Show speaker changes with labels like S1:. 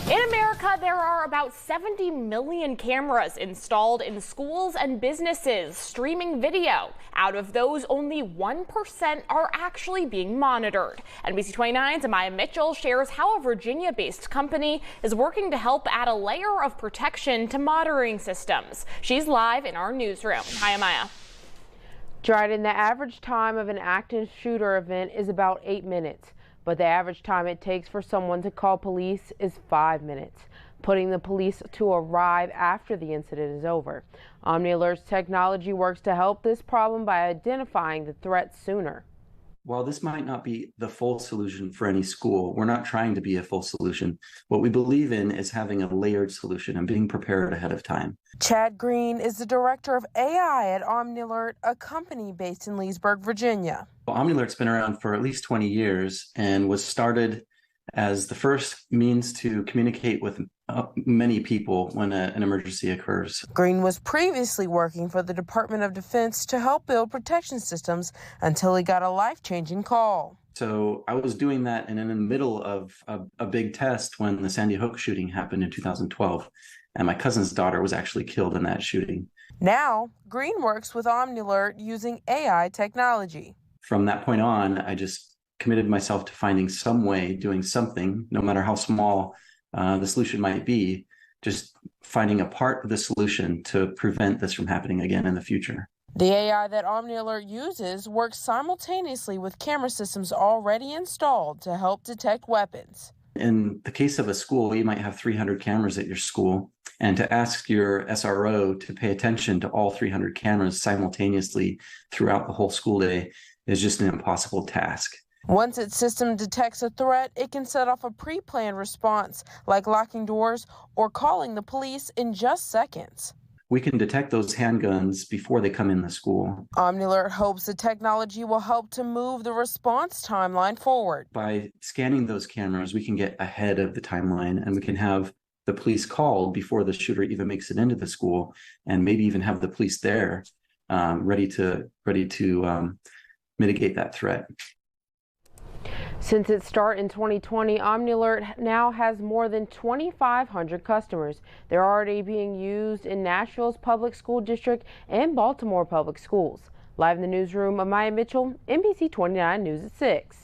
S1: In America, there are about 70 million cameras installed in schools and businesses streaming video. Out of those, only 1% are actually being monitored. NBC 29's Amaya Mitchell shares how a Virginia-based company is working to help add a layer of protection to monitoring systems. She's live in our newsroom. Hi, Amaya.
S2: Dryden, the average time of an active shooter event is about 8 minutes. But the average time it takes for someone to call police is 5 minutes, putting the police to arrive after the incident is over. Omnilert's technology works to help this problem by identifying the threat sooner.
S3: While this might not be the full solution for any school, we're not trying to be a full solution. What we believe in is having a layered solution and being prepared ahead of time.
S2: Chad Green is the director of AI at Omnilert, a company based in Leesburg, Virginia.
S3: Well, Omnilert's been around for at least 20 years and was started as the first means to communicate with many people when an emergency occurs.
S2: Green was previously working for the Department of Defense to help build protection systems until he got a life-changing call.
S3: So I was doing that and in the middle of a big test when the Sandy Hook shooting happened in 2012. And my cousin's daughter was actually killed in that shooting.
S2: Now, Green works with Omnilert using AI technology.
S3: From that point on, I just committed myself to finding some way, doing something, no matter how small the solution might be, just finding a part of the solution to prevent this from happening again in the future.
S2: The AI that Omnilert uses works simultaneously with camera systems already installed to help detect weapons.
S3: In the case of a school, you might have 300 cameras at your school, and to ask your SRO to pay attention to all 300 cameras simultaneously throughout the whole school day is just an impossible task.
S2: Once its system detects a threat, it can set off a pre-planned response, like locking doors or calling the police in just seconds.
S3: We can detect those handguns before they come in the school.
S2: Omnilert hopes the technology will help to move the response timeline forward.
S3: By scanning those cameras, we can get ahead of the timeline and we can have the police called before the shooter even makes it into the school, and maybe even have the police there ready to mitigate that threat.
S2: Since its start in 2020, Omnilert now has more than 2,500 customers. They're already being used in Nashville's public school district and Baltimore public schools. Live in the newsroom, Amaya Mitchell, NBC 29 News at 6.